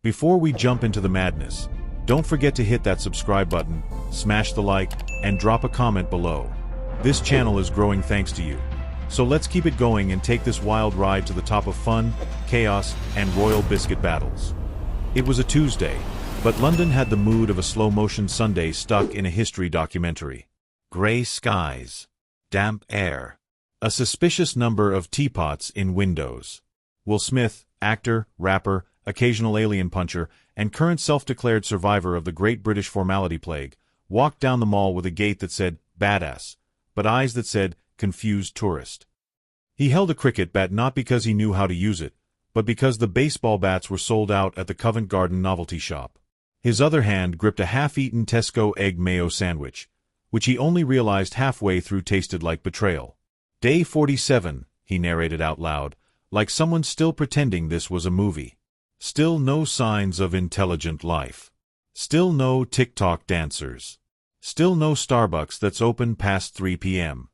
Before we jump into the madness, don't forget to hit that subscribe button, smash the like, and drop a comment below. This channel is growing thanks to you. So let's keep it going and take this wild ride to the top of fun, chaos, and royal biscuit battles. It was a Tuesday, but London had the mood of a slow-motion Sunday stuck in a history documentary. Grey skies, damp air, a suspicious number of teapots in windows. Will Smith, actor, rapper, occasional alien puncher, and current self-declared survivor of the Great British Formality Plague, walked down the mall with a gait that said, "Badass," but eyes that said, "Confused tourist." He held a cricket bat not because he knew how to use it, but because the baseball bats were sold out at the Covent Garden novelty shop. His other hand gripped a half-eaten Tesco egg mayo sandwich, which he only realized halfway through tasted like betrayal. "Day 47, he narrated out loud, like someone still pretending this was a movie. Still no signs of intelligent life. Still no TikTok dancers. Still no Starbucks that's open past 3 p.m.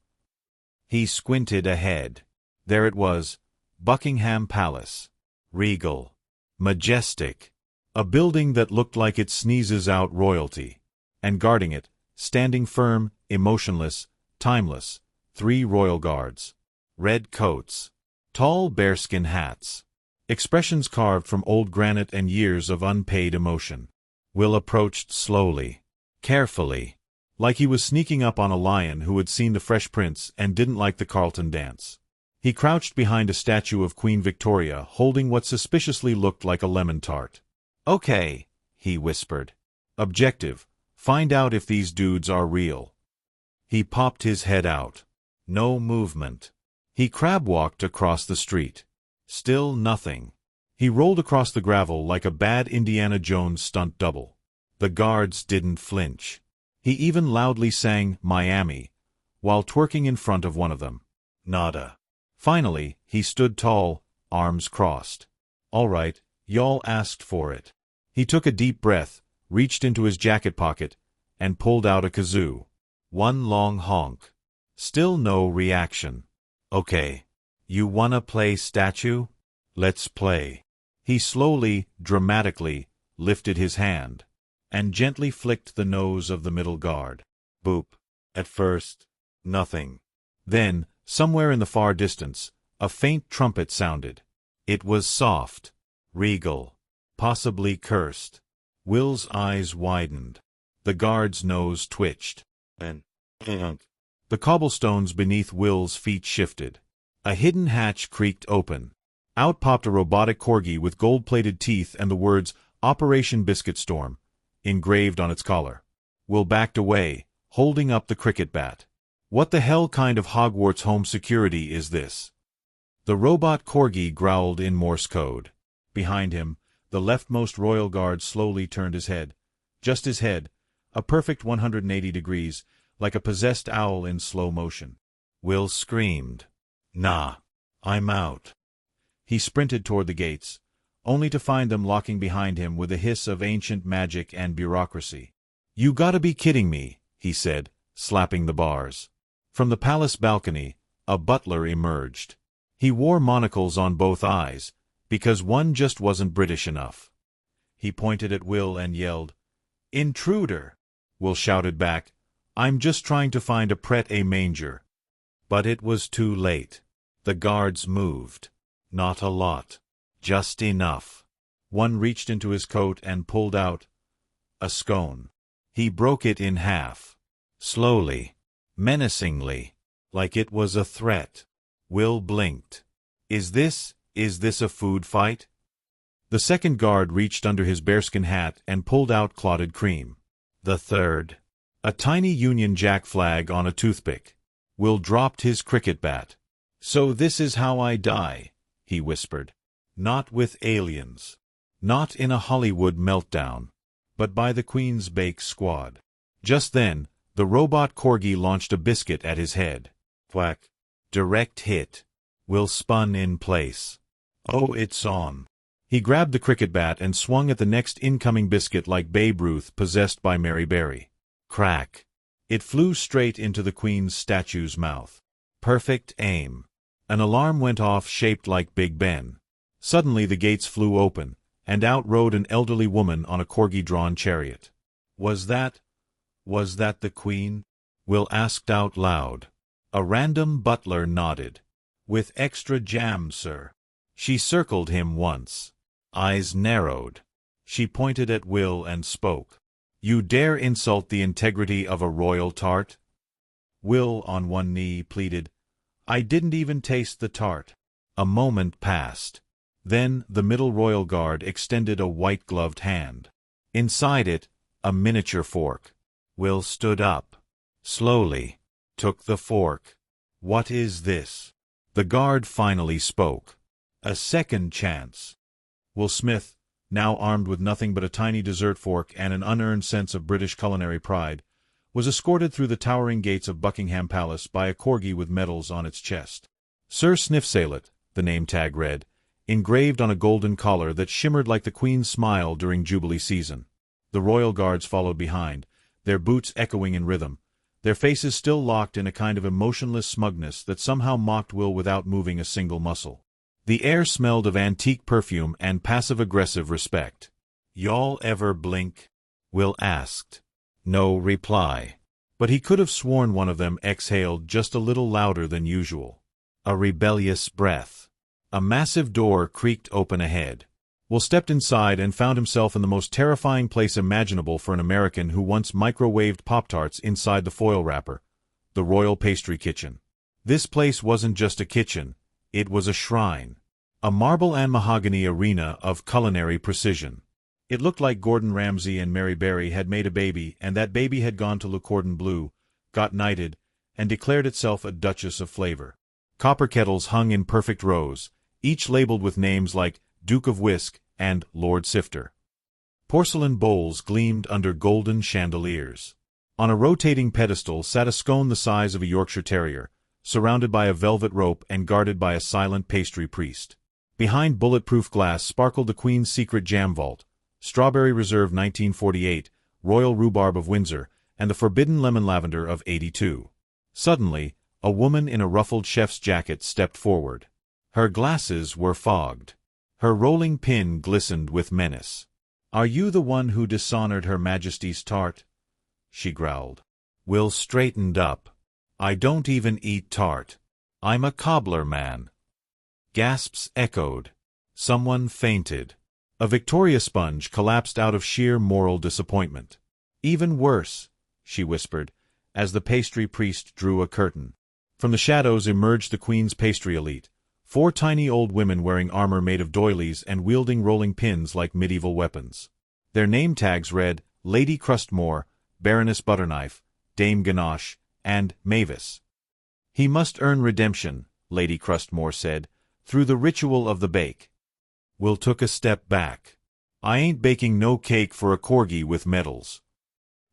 He squinted ahead. There it was, Buckingham Palace. Regal. Majestic. A building that looked like it sneezes out royalty. And guarding it, standing firm, emotionless, timeless, 3 royal guards. Red coats. Tall bearskin hats. Expressions carved from old granite and years of unpaid emotion. Will approached slowly, carefully, like he was sneaking up on a lion who had seen the Fresh Prince and didn't like the Carlton dance. He crouched behind a statue of Queen Victoria, holding what suspiciously looked like a lemon tart. "Okay," he whispered. "Objective. Find out if these dudes are real." He popped his head out. No movement. He crab-walked across the street. Still nothing. He rolled across the gravel like a bad Indiana Jones stunt double. The guards didn't flinch. He even loudly sang "Miami" while twerking in front of one of them. Nada. Finally, he stood tall, arms crossed. "All right, y'all asked for it." He took a deep breath, reached into his jacket pocket, and pulled out a kazoo. One long honk. Still no reaction. "Okay. You wanna play statue? Let's play." He slowly, dramatically, lifted his hand, and gently flicked the nose of the middle guard. Boop. At first, nothing. Then, somewhere in the far distance, a faint trumpet sounded. It was soft, regal, possibly cursed. Will's eyes widened. The guard's nose twitched. And the cobblestones beneath Will's feet shifted. A hidden hatch creaked open. Out popped a robotic corgi with gold-plated teeth and the words "Operation Biscuit Storm" engraved on its collar. Will backed away, holding up the cricket bat. "What the hell kind of Hogwarts home security is this?" The robot corgi growled in Morse code. Behind him, the leftmost royal guard slowly turned his head. Just his head, a perfect 180 degrees, like a possessed owl in slow motion. Will screamed. "Nah, I'm out." He sprinted toward the gates, only to find them locking behind him with a hiss of ancient magic and bureaucracy. "You gotta be kidding me," he said, slapping the bars. From the palace balcony, a butler emerged. He wore monocles on both eyes, because one just wasn't British enough. He pointed at Will and yelled, "Intruder!" Will shouted back, "I'm just trying to find a pret-a-manger." But it was too late. The guards moved. Not a lot. Just enough. One reached into his coat and pulled out a scone. He broke it in half. Slowly. Menacingly. Like it was a threat. Will blinked. Is this a food fight?" The second guard reached under his bearskin hat and pulled out clotted cream. The third. A tiny Union Jack flag on a toothpick. Will dropped his cricket bat. "So this is how I die," he whispered. "Not with aliens. Not in a Hollywood meltdown. But by the Queen's Bake Squad." Just then, the robot corgi launched a biscuit at his head. Thwack. Direct hit. Will spun in place. "Oh, it's on." He grabbed the cricket bat and swung at the next incoming biscuit like Babe Ruth possessed by Mary Berry. Crack. It flew straight into the Queen's statue's mouth. Perfect aim. An alarm went off shaped like Big Ben. Suddenly the gates flew open, and out rode an elderly woman on a corgi-drawn chariot. Was that the Queen? Will asked out loud. A random butler nodded. With extra jam, sir. She circled him once. Eyes narrowed. She pointed at Will and spoke. You dare insult the integrity of a royal tart? Will, on one knee, pleaded, I didn't even taste the tart. A moment passed. Then the middle royal guard extended a white-gloved hand. Inside it, a miniature fork. Will stood up. Slowly. Took the fork. What is this? The guard finally spoke. A second chance. Will Smith, now armed with nothing but a tiny dessert fork and an unearned sense of British culinary pride, was escorted through the towering gates of Buckingham Palace by a corgi with medals on its chest. Sir Sniffsalet, the name tag read, engraved on a golden collar that shimmered like the Queen's smile during Jubilee season. The royal guards followed behind, their boots echoing in rhythm, their faces still locked in a kind of emotionless smugness that somehow mocked Will without moving a single muscle. The air smelled of antique perfume and passive-aggressive respect. Y'all ever blink? Will asked. No reply. But he could have sworn one of them exhaled just a little louder than usual. A rebellious breath. A massive door creaked open ahead. Will stepped inside and found himself in the most terrifying place imaginable for an American who once microwaved Pop-Tarts inside the foil wrapper, the Royal Pastry Kitchen. This place wasn't just a kitchen, it was a shrine. A marble and mahogany arena of culinary precision. It looked like Gordon Ramsay and Mary Berry had made a baby, and that baby had gone to Le Cordon Bleu, got knighted, and declared itself a Duchess of Flavor. Copper kettles hung in perfect rows, each labeled with names like Duke of Whisk and Lord Sifter. Porcelain bowls gleamed under golden chandeliers. On a rotating pedestal sat a scone the size of a Yorkshire Terrier, surrounded by a velvet rope and guarded by a silent pastry priest. Behind bulletproof glass sparkled the Queen's secret jam vault, Strawberry Reserve 1948, Royal Rhubarb of Windsor, and the Forbidden Lemon Lavender of 82. Suddenly, a woman in a ruffled chef's jacket stepped forward. Her glasses were fogged. Her rolling pin glistened with menace. Are you the one who dishonored Her Majesty's tart? She growled. Will straightened up. I don't even eat tart. I'm a cobbler man. Gasps echoed. Someone fainted. A Victoria sponge collapsed out of sheer moral disappointment. Even worse, she whispered, as the pastry priest drew a curtain. From the shadows emerged the Queen's pastry elite, 4 tiny old women wearing armor made of doilies and wielding rolling pins like medieval weapons. Their name tags read Lady Crustmore, Baroness Butterknife, Dame Ganache, and Mavis. He must earn redemption, Lady Crustmore said, through the ritual of the bake. Will took a step back. I ain't baking no cake for a corgi with medals.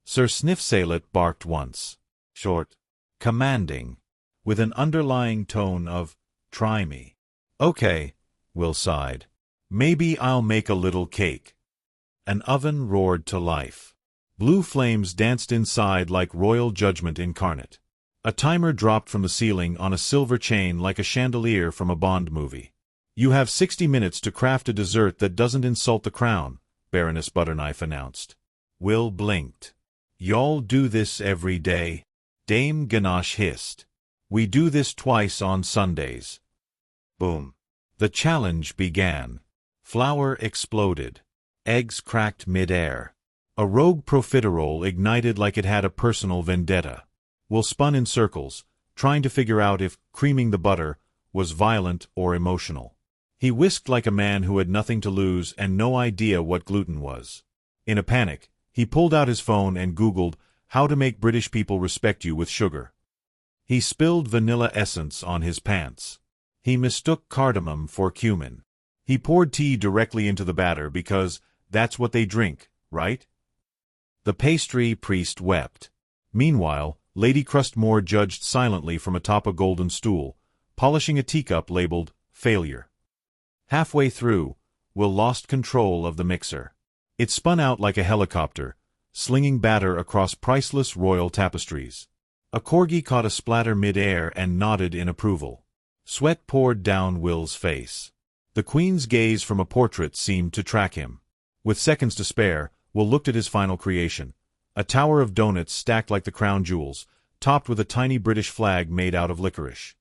Sir Sniffsalet barked once. Short. Commanding. With an underlying tone of, try me. Okay, Will sighed. Maybe I'll make a little cake. An oven roared to life. Blue flames danced inside like royal judgment incarnate. A timer dropped from the ceiling on a silver chain like a chandelier from a Bond movie. You have 60 minutes to craft a dessert that doesn't insult the crown, Baroness Butterknife announced. Will blinked. Y'all do this every day? Dame Ganache hissed. We do this twice on Sundays. Boom. The challenge began. Flour exploded. Eggs cracked mid-air. A rogue profiterole ignited like it had a personal vendetta. Will spun in circles, trying to figure out if creaming the butter was violent or emotional. He whisked like a man who had nothing to lose and no idea what gluten was. In a panic, he pulled out his phone and Googled how to make British people respect you with sugar. He spilled vanilla essence on his pants. He mistook cardamom for cumin. He poured tea directly into the batter because that's what they drink, right? The pastry priest wept. Meanwhile, Lady Crustmore judged silently from atop a golden stool, polishing a teacup labeled Failure. Halfway through, Will lost control of the mixer. It spun out like a helicopter, slinging batter across priceless royal tapestries. A corgi caught a splatter mid-air and nodded in approval. Sweat poured down Will's face. The Queen's gaze from a portrait seemed to track him. With seconds to spare, Will looked at his final creation. A tower of donuts stacked like the crown jewels, topped with a tiny British flag made out of licorice.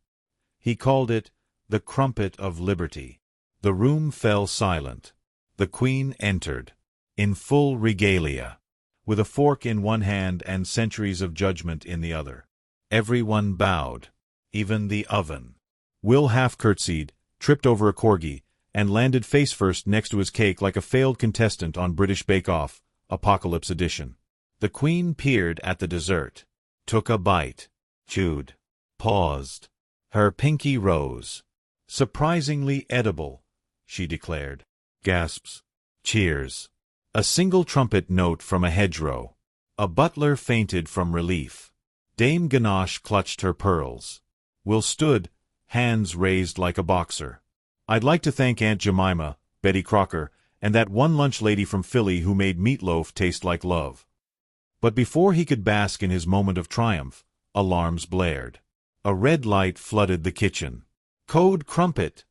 He called it the Crumpet of Liberty. The room fell silent. The Queen entered, in full regalia, with a fork in one hand and centuries of judgment in the other. Everyone bowed, even the oven. Will half-curtsied, tripped over a corgi, and landed face-first next to his cake like a failed contestant on British Bake Off, Apocalypse Edition. The Queen peered at the dessert, took a bite, chewed, paused. Her pinky rose. Surprisingly edible, she declared. Gasps. Cheers. A single trumpet note from a hedgerow. A butler fainted from relief. Dame Ganache clutched her pearls. Will stood, hands raised like a boxer. I'd like to thank Aunt Jemima, Betty Crocker, and that one lunch lady from Philly who made meatloaf taste like love. But before he could bask in his moment of triumph, alarms blared. A red light flooded the kitchen. "Code Crumpet!"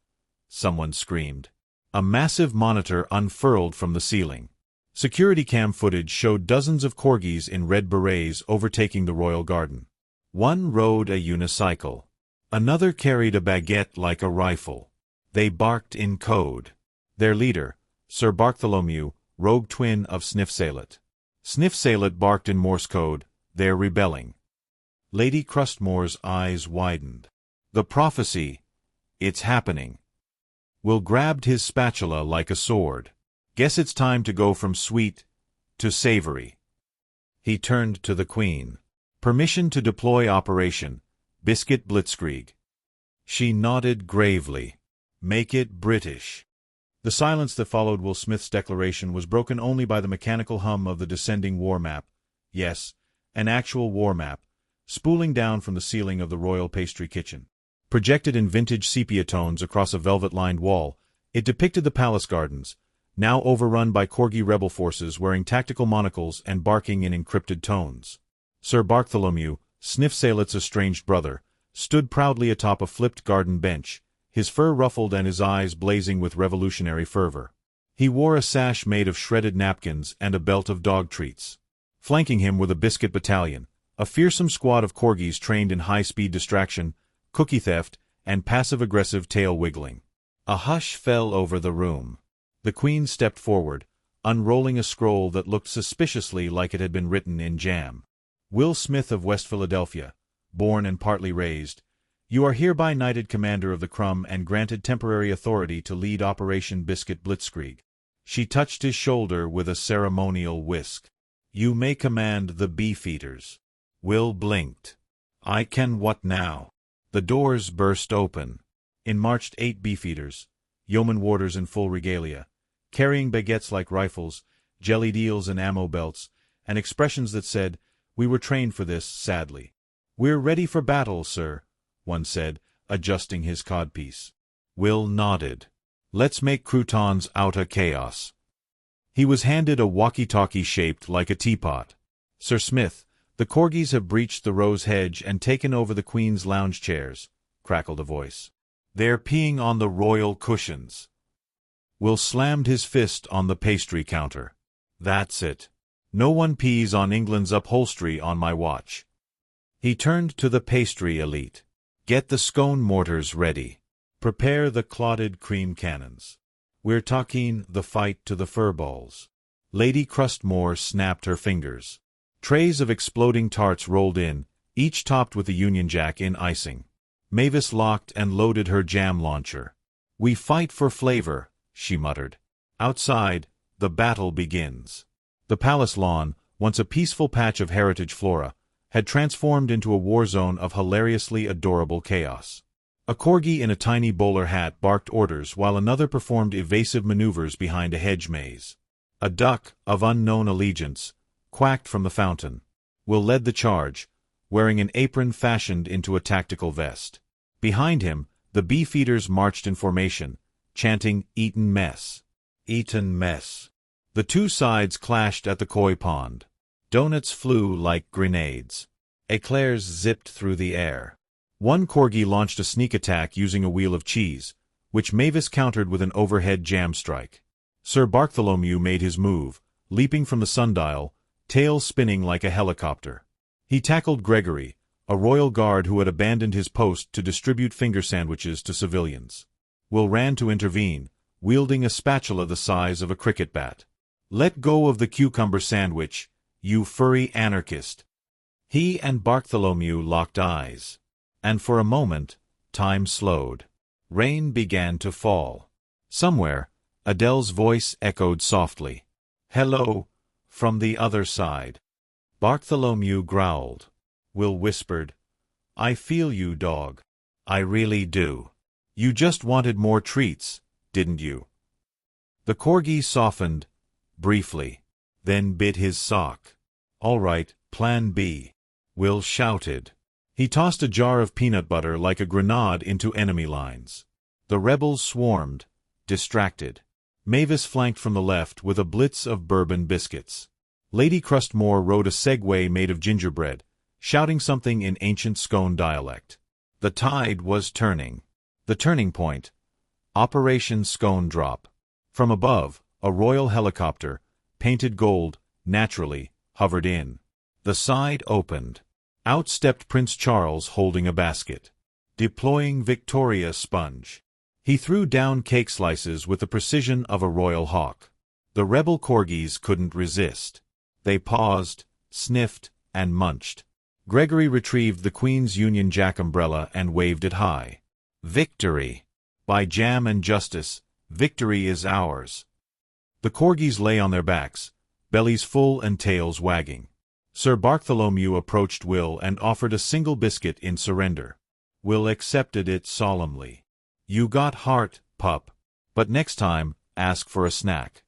someone screamed. A massive monitor unfurled from the ceiling. Security cam footage showed dozens of corgis in red berets overtaking the royal garden. One rode a unicycle. Another carried a baguette like a rifle. They barked in code. Their leader, Sir Bartholomew, rogue twin of Sniff-Salet. Sniff-Salet barked in Morse code, they're rebelling. Lady Crustmore's eyes widened. The prophecy, it's happening. Will grabbed his spatula like a sword. Guess it's time to go from sweet to savory. He turned to the Queen. Permission to deploy Operation Biscuit Blitzkrieg. She nodded gravely. Make it British. The silence that followed Will Smith's declaration was broken only by the mechanical hum of the descending war map. Yes, an actual war map, spooling down from the ceiling of the royal pastry kitchen. Projected in vintage sepia tones across a velvet-lined wall, it depicted the palace gardens, now overrun by corgi rebel forces wearing tactical monocles and barking in encrypted tones. Sir Bartholomew, Sniff-Salet's estranged brother, stood proudly atop a flipped garden bench, his fur ruffled and his eyes blazing with revolutionary fervor. He wore a sash made of shredded napkins and a belt of dog treats. Flanking him were the Biscuit Battalion, a fearsome squad of corgis trained in high-speed distraction, cookie theft, and passive-aggressive tail-wiggling. A hush fell over the room. The Queen stepped forward, unrolling a scroll that looked suspiciously like it had been written in jam. Will Smith of West Philadelphia, born and partly raised, you are hereby knighted Commander of the Crumb and granted temporary authority to lead Operation Biscuit Blitzkrieg. She touched his shoulder with a ceremonial whisk. You may command the Beefeaters. Will blinked. I can what now? The doors burst open. In marched 8 Beefeaters, yeoman warders in full regalia, carrying baguettes like rifles, jellied eels and ammo belts, and expressions that said, "We were trained for this, sadly." "We're ready for battle, sir," one said, adjusting his codpiece. Will nodded. Let's make croutons out of chaos. He was handed a walkie-talkie shaped like a teapot. Sir Smith, the corgis have breached the rose hedge and taken over the Queen's lounge chairs, crackled a voice. They're peeing on the royal cushions. Will slammed his fist on the pastry counter. That's it. No one pees on England's upholstery on my watch. He turned to the pastry elite. Get the scone mortars ready. Prepare the clotted cream cannons. We're talking the fight to the furballs. Lady Crustmore snapped her fingers. Trays of exploding tarts rolled in, each topped with the Union Jack in icing. Mavis locked and loaded her jam launcher. We fight for flavor, she muttered. Outside, the battle begins. The palace lawn, once a peaceful patch of heritage flora, had transformed into a war zone of hilariously adorable chaos. A corgi in a tiny bowler hat barked orders while another performed evasive maneuvers behind a hedge maze. A duck, of unknown allegiance, quacked from the fountain. Will led the charge, wearing an apron fashioned into a tactical vest. Behind him, the Beefeaters marched in formation, chanting Eton Mess. Eton Mess. The two sides clashed at the koi pond. Donuts flew like grenades. Eclairs zipped through the air. One corgi launched a sneak attack using a wheel of cheese, which Mavis countered with an overhead jam strike. Sir Bartholomew made his move, leaping from the sundial, tail spinning like a helicopter. He tackled Gregory, a royal guard who had abandoned his post to distribute finger sandwiches to civilians. Will ran to intervene, wielding a spatula the size of a cricket bat. "Let go of the cucumber sandwich, you furry anarchist." He and Bartholomew locked eyes. And for a moment, time slowed. Rain began to fall. Somewhere, Adele's voice echoed softly. "Hello," from the other side. Bartholomew growled. Will whispered, "I feel you, dog. I really do. You just wanted more treats, didn't you?" The corgi softened, briefly, then bit his sock. "All right, plan B," Will shouted. He tossed a jar of peanut butter like a grenade into enemy lines. The rebels swarmed, distracted. Mavis flanked from the left with a blitz of bourbon biscuits. Lady Crustmore rode a Segway made of gingerbread, shouting something in ancient Scone dialect. The tide was turning. The turning point. Operation Scone Drop. From above, a royal helicopter, painted gold, naturally, hovered in. The side opened. Out stepped Prince Charles holding a basket. Deploying Victoria sponge. He threw down cake slices with the precision of a royal hawk. The rebel corgis couldn't resist. They paused, sniffed, and munched. Gregory retrieved the Queen's Union Jack umbrella and waved it high. "Victory! By jam and justice, victory is ours." The corgis lay on their backs, bellies full and tails wagging. Sir Bartholomew approached Will and offered a single biscuit in surrender. Will accepted it solemnly. "You got heart, pup. But next time, ask for a snack."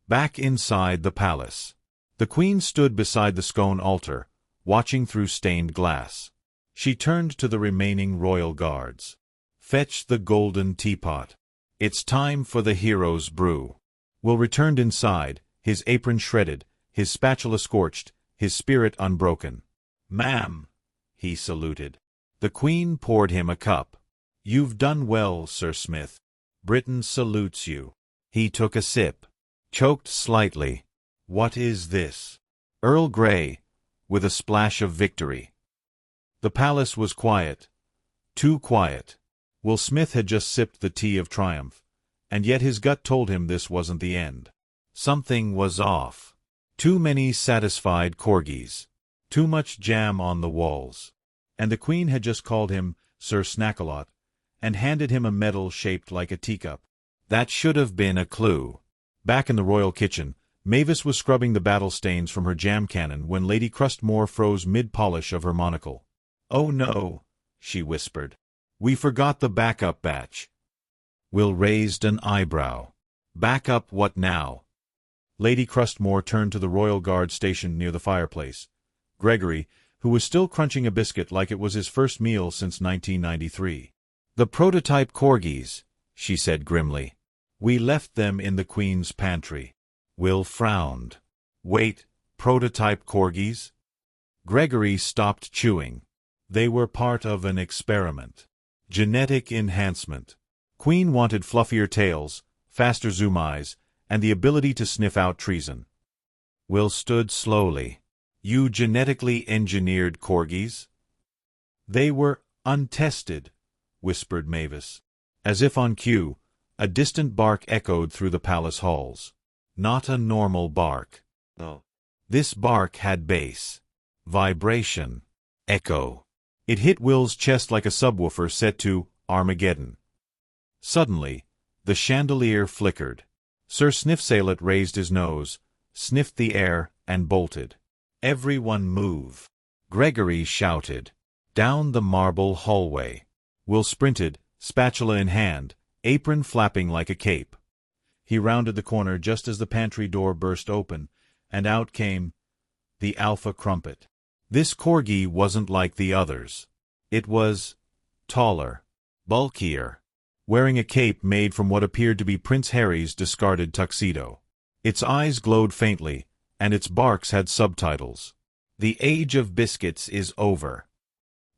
Back inside the palace. The Queen stood beside the Scone altar, watching through stained glass. She turned to the remaining royal guards. "Fetch the golden teapot. It's time for the hero's brew." Will returned inside, his apron shredded, his spatula scorched, his spirit unbroken. "Ma'am," he saluted. The Queen poured him a cup. "You've done well, Sir Smith. Britain salutes you." He took a sip. Choked slightly. "What is this?" "Earl Grey, with a splash of victory." The palace was quiet. Too quiet. Will Smith had just sipped the tea of triumph, and yet his gut told him this wasn't the end. Something was off. Too many satisfied corgis. Too much jam on the walls. And the Queen had just called him Sir Snackalot, and handed him a medal shaped like a teacup. That should have been a clue. Back in the royal kitchen, Mavis was scrubbing the battle stains from her jam cannon when Lady Crustmore froze mid-polish of her monocle. "Oh no," she whispered. "We forgot the backup batch." Will raised an eyebrow. "Backup what now?" Lady Crustmore turned to the royal guard stationed near the fireplace. Gregory, who was still crunching a biscuit like it was his first meal since 1993. "The prototype corgis," she said grimly. "We left them in the Queen's pantry." Will frowned. "Wait, prototype corgis?" Gregory stopped chewing. They were part of an experiment. Genetic enhancement. Queen wanted fluffier tails, faster zoom eyes, and the ability to sniff out treason. Will stood slowly. "You genetically engineered corgis?" "They were untested," whispered Mavis. As if on cue, a distant bark echoed through the palace halls. Not a normal bark. No. This bark had bass. Vibration. Echo. It hit Will's chest like a subwoofer set to Armageddon. Suddenly, the chandelier flickered. Sir Sniffsalet raised his nose, sniffed the air, and bolted. "Everyone move!" Gregory shouted. Down the marble hallway. Will sprinted, spatula in hand, apron flapping like a cape. He rounded the corner just as the pantry door burst open, and out came the Alpha Crumpet. This corgi wasn't like the others. It was taller, bulkier, wearing a cape made from what appeared to be Prince Harry's discarded tuxedo. Its eyes glowed faintly, and its barks had subtitles. "The age of biscuits is over."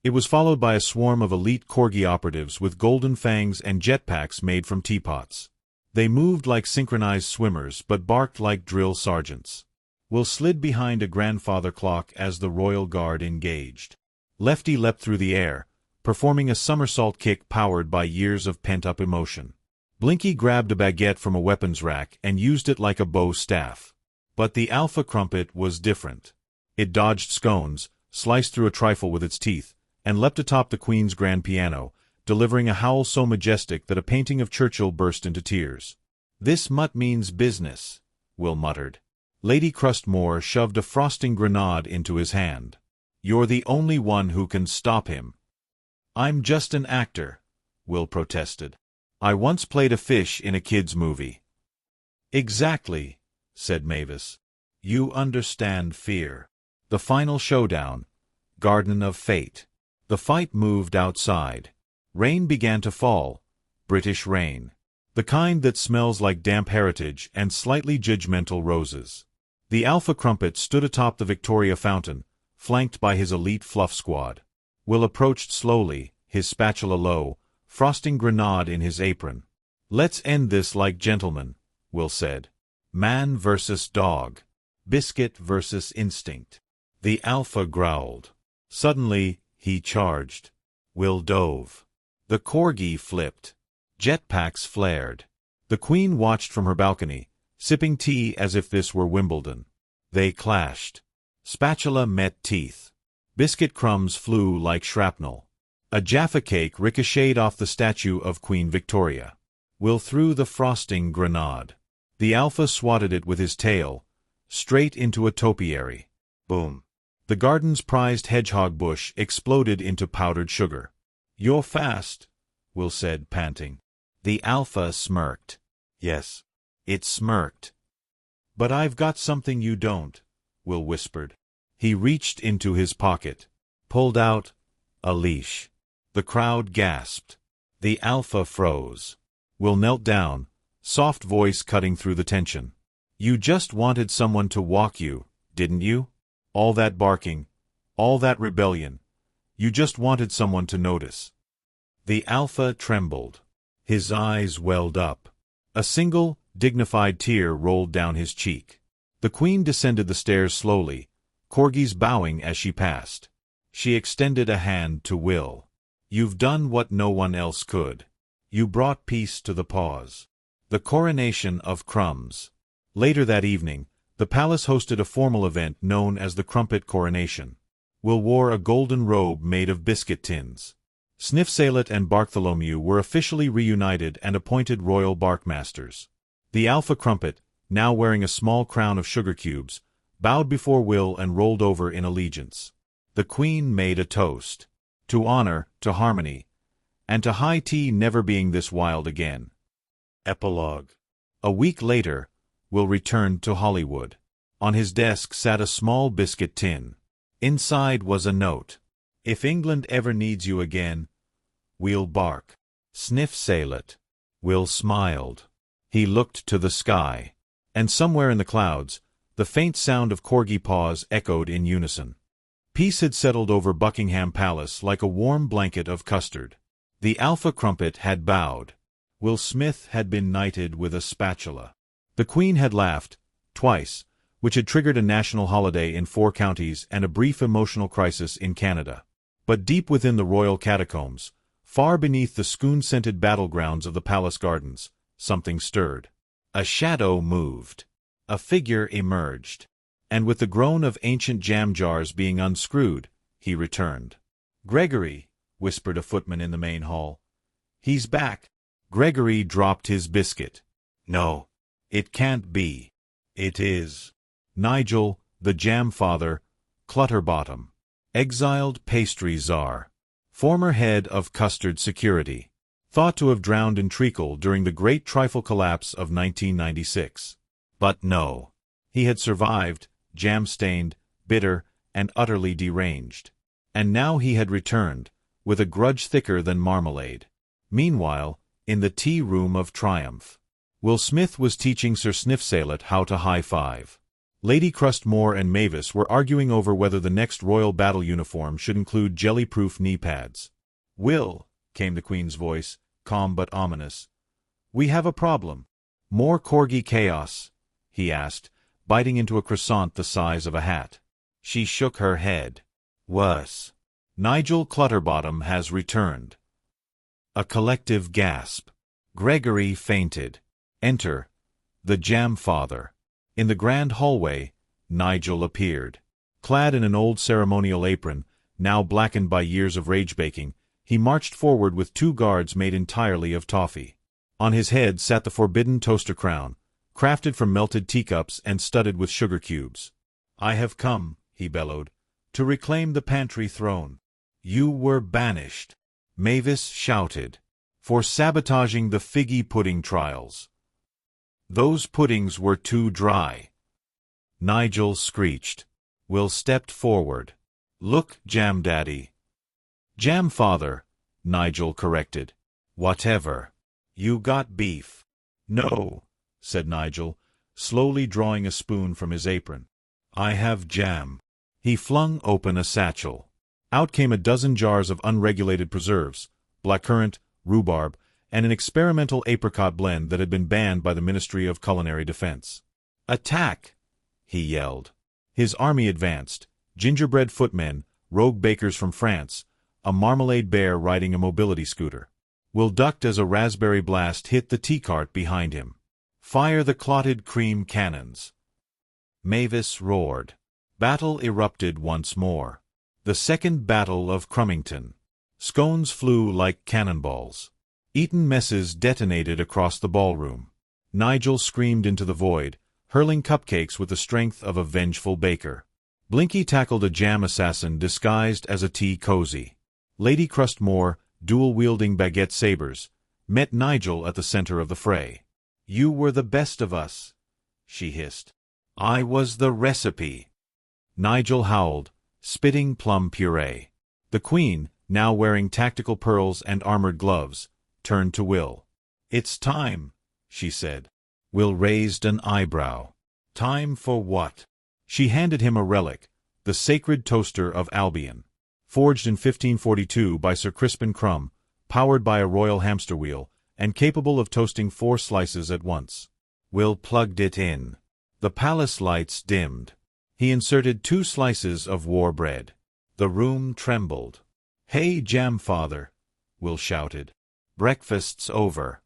It was followed by a swarm of elite corgi operatives with golden fangs and jetpacks made from teapots. They moved like synchronized swimmers but barked like drill sergeants. Will slid behind a grandfather clock as the royal guard engaged. Lefty leapt through the air, performing a somersault kick powered by years of pent-up emotion. Blinky grabbed a baguette from a weapons rack and used it like a bow staff. But the Alpha Crumpet was different. It dodged scones, sliced through a trifle with its teeth, and leapt atop the Queen's grand piano, delivering a howl so majestic that a painting of Churchill burst into tears. "This mutt means business," Will muttered. Lady Crustmore shoved a frosting grenade into his hand. "You're the only one who can stop him." "I'm just an actor," Will protested. "I once played a fish in a kid's movie." "Exactly," said Mavis. "You understand fear." The final showdown. Garden of Fate. The fight moved outside. Rain began to fall. British rain. The kind that smells like damp heritage and slightly judgmental roses. The Alpha Crumpet stood atop the Victoria Fountain, flanked by his elite fluff squad. Will approached slowly, his spatula low, frosting grenade in his apron. "Let's end this like gentlemen," Will said. "Man versus dog. Biscuit versus instinct." The Alpha growled. Suddenly, he charged. Will dove. The corgi flipped. Jetpacks flared. The Queen watched from her balcony, sipping tea as if this were Wimbledon. They clashed. Spatula met teeth. Biscuit crumbs flew like shrapnel. A Jaffa cake ricocheted off the statue of Queen Victoria. Will threw the frosting grenade. The Alpha swatted it with his tail, straight into a topiary. Boom. The garden's prized hedgehog bush exploded into powdered sugar. "You're fast," Will said, panting. The Alpha smirked. Yes, it smirked. "But I've got something you don't," Will whispered. He reached into his pocket, pulled out a leash. The crowd gasped. The Alpha froze. Will knelt down, soft voice cutting through the tension. "You just wanted someone to walk you, didn't you? All that barking, all that rebellion. You just wanted someone to notice." The Alpha trembled. His eyes welled up. A single, dignified tear rolled down his cheek. The Queen descended the stairs slowly, corgis bowing as she passed. She extended a hand to Will. "You've done what no one else could. You brought peace to the pause." The coronation of Crumbs. Later that evening, the palace hosted a formal event known as the Crumpet Coronation. Will wore a golden robe made of biscuit tins. Sniffsalet and Bartholomew were officially reunited and appointed royal barkmasters. The Alpha Crumpet, now wearing a small crown of sugar cubes, bowed before Will and rolled over in allegiance. The Queen made a toast. To honor, to harmony, and to high tea never being this wild again. Epilogue. A week later, Will returned to Hollywood. On his desk sat a small biscuit tin. Inside was a note. "If England ever needs you again, we'll bark. Sniffsalet." Will smiled. He looked to the sky. And somewhere in the clouds, the faint sound of corgi paws echoed in unison. Peace had settled over Buckingham Palace like a warm blanket of custard. The Alpha Crumpet had bowed. Will Smith had been knighted with a spatula. The Queen had laughed, twice, which had triggered a national holiday in 4 counties and a brief emotional crisis in Canada. But deep within the royal catacombs, far beneath the scoon-scented battlegrounds of the palace gardens, something stirred. A shadow moved. A figure emerged. And with the groan of ancient jam jars being unscrewed, he returned. "Gregory," whispered a footman in the main hall. "He's back." Gregory dropped his biscuit. "No, it can't be." "It is." Nigel, the jam father, Clutterbottom. Exiled pastry czar. Former head of custard security. Thought to have drowned in treacle during the great trifle collapse of 1996. But no. He had survived, jam-stained, bitter, and utterly deranged. And now he had returned, with a grudge thicker than marmalade. Meanwhile, in the tea-room of triumph, Will Smith was teaching Sir Sniffsalet how to high-five. Lady Crustmore and Mavis were arguing over whether the next royal battle uniform should include jelly-proof knee pads. "Will," came the Queen's voice, calm but ominous. "We have a problem." "More corgi chaos?" he asked, biting into a croissant the size of a hat. She shook her head. "Worse. Nigel Clutterbottom has returned." A collective gasp. Gregory fainted. Enter the Jam Father. In the grand hallway, Nigel appeared. Clad in an old ceremonial apron, now blackened by years of rage-baking, he marched forward with 2 guards made entirely of toffee. On his head sat the forbidden toaster crown, crafted from melted teacups and studded with sugar cubes. "I have come," he bellowed, "to reclaim the pantry throne." "You were banished," Mavis shouted, "for sabotaging the figgy pudding trials. Those puddings were too dry." Nigel screeched. Will stepped forward. "Look, Jam Daddy." "Jam Father," Nigel corrected. "Whatever. You got beef?" "No," said Nigel, slowly drawing a spoon from his apron. "I have jam." He flung open a satchel. Out came a dozen jars of unregulated preserves, blackcurrant, rhubarb, and an experimental apricot blend that had been banned by the Ministry of Culinary Defense. "Attack!" he yelled. His army advanced, gingerbread footmen, rogue bakers from France, a marmalade bear riding a mobility scooter. Will ducked as a raspberry blast hit the tea cart behind him. "Fire the clotted cream cannons!" Mavis roared. Battle erupted once more. The Second Battle of Crummington. Scones flew like cannonballs. Eaten messes detonated across the ballroom. Nigel screamed into the void, hurling cupcakes with the strength of a vengeful baker. Blinky tackled a jam assassin disguised as a tea cozy. Lady Crustmore, dual-wielding baguette sabers, met Nigel at the center of the fray. "You were the best of us," she hissed. "I was the recipe." Nigel howled, spitting plum puree. The Queen, now wearing tactical pearls and armored gloves, turned to Will. "It's time," she said. Will raised an eyebrow. "Time for what?" She handed him a relic, the sacred toaster of Albion. Forged in 1542 by Sir Crispin Crumb, powered by a royal hamster wheel, and capable of toasting 4 slices at once. Will plugged it in. The palace lights dimmed. He inserted 2 slices of war bread. The room trembled. "Hey, Jam Father," Will shouted. "Breakfast's over."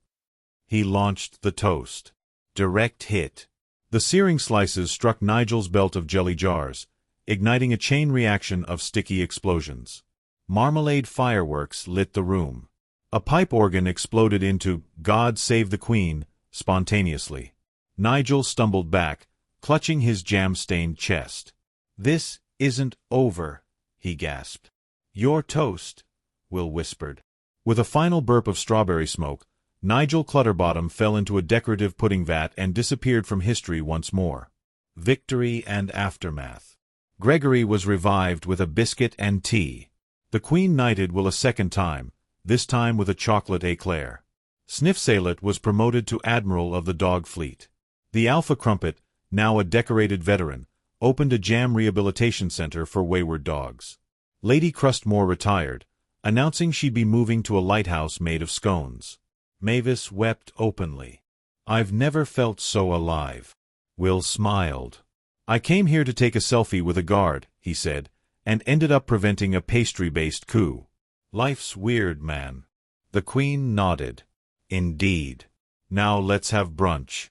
He launched the toast. Direct hit. The searing slices struck Nigel's belt of jelly jars, igniting a chain reaction of sticky explosions. Marmalade fireworks lit the room. A pipe organ exploded into "God Save the Queen" spontaneously. Nigel stumbled back, clutching his jam-stained chest. "This isn't over," he gasped. "Your toast," Will whispered. With a final burp of strawberry smoke, Nigel Clutterbottom fell into a decorative pudding vat and disappeared from history once more. Victory and aftermath. Gregory was revived with a biscuit and tea. The Queen knighted Will a second time, this time with a chocolate éclair. Sniffsalet was promoted to Admiral of the Dog Fleet. The Alpha Crumpet, now a decorated veteran, opened a jam rehabilitation center for wayward dogs. Lady Crustmore retired, announcing she'd be moving to a lighthouse made of scones. Mavis wept openly. "I've never felt so alive." Will smiled. "I came here to take a selfie with a guard," he said, "and ended up preventing a pastry-based coup. Life's weird, man." The Queen nodded. "Indeed. Now let's have brunch."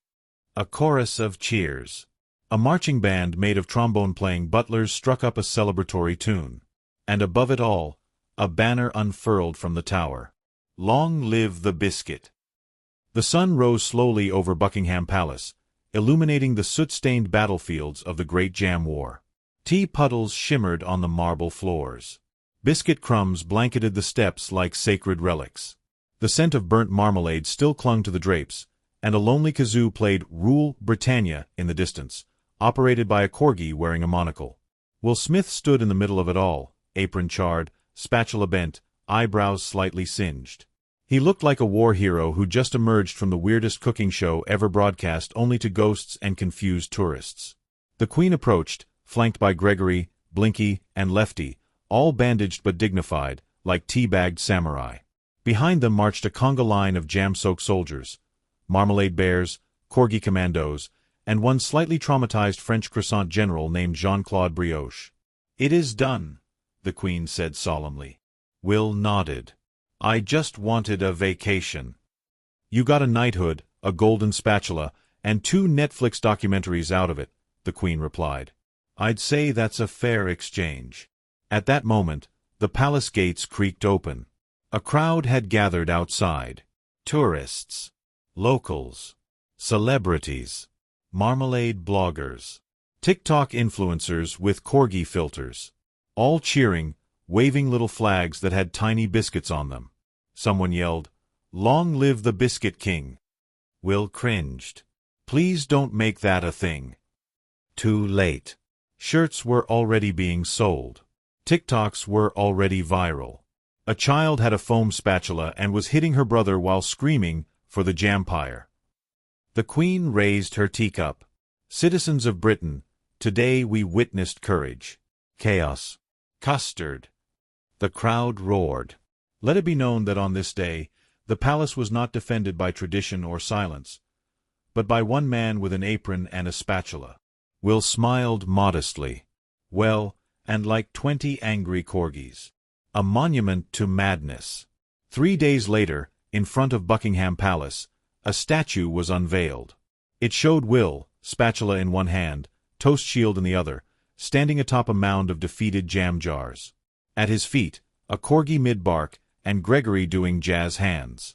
A chorus of cheers. A marching band made of trombone-playing butlers struck up a celebratory tune. And above it all, a banner unfurled from the tower. "Long live the biscuit." The sun rose slowly over Buckingham Palace, illuminating the soot-stained battlefields of the Great Jam War. Tea puddles shimmered on the marble floors. Biscuit crumbs blanketed the steps like sacred relics. The scent of burnt marmalade still clung to the drapes, and a lonely kazoo played "Rule Britannia" in the distance, operated by a corgi wearing a monocle. Will Smith stood in the middle of it all, apron charred, spatula bent, eyebrows slightly singed. He looked like a war hero who just emerged from the weirdest cooking show ever broadcast only to ghosts and confused tourists. The Queen approached, flanked by Gregory, Blinky, and Lefty, all bandaged but dignified, like tea-bagged samurai. Behind them marched a conga line of jam-soaked soldiers, marmalade bears, corgi commandos, and one slightly traumatized French croissant general named Jean-Claude Brioche. "It is done," the Queen said solemnly. Will nodded. "I just wanted a vacation." "You got a knighthood, a golden spatula, and 2 Netflix documentaries out of it," the Queen replied. "I'd say that's a fair exchange." At that moment, the palace gates creaked open. A crowd had gathered outside. Tourists, locals, celebrities, marmalade bloggers, TikTok influencers with corgi filters, all cheering, waving little flags that had tiny biscuits on them. Someone yelled, "Long live the Biscuit King!" Will cringed. "Please don't make that a thing." Too late. Shirts were already being sold. TikToks were already viral. A child had a foam spatula and was hitting her brother while screaming for the Jampire. The Queen raised her teacup. "Citizens of Britain, today we witnessed courage, chaos, custard." The crowd roared. Let it be known that on this day, the palace was not defended by tradition or silence, but by one man with an apron and a spatula. Will smiled modestly. Well, and like 20 angry corgis. A monument to madness. 3 days later, in front of Buckingham Palace, a statue was unveiled. It showed Will, spatula in one hand, toast shield in the other, standing atop a mound of defeated jam jars. At his feet, a corgi mid-bark and Gregory doing jazz hands.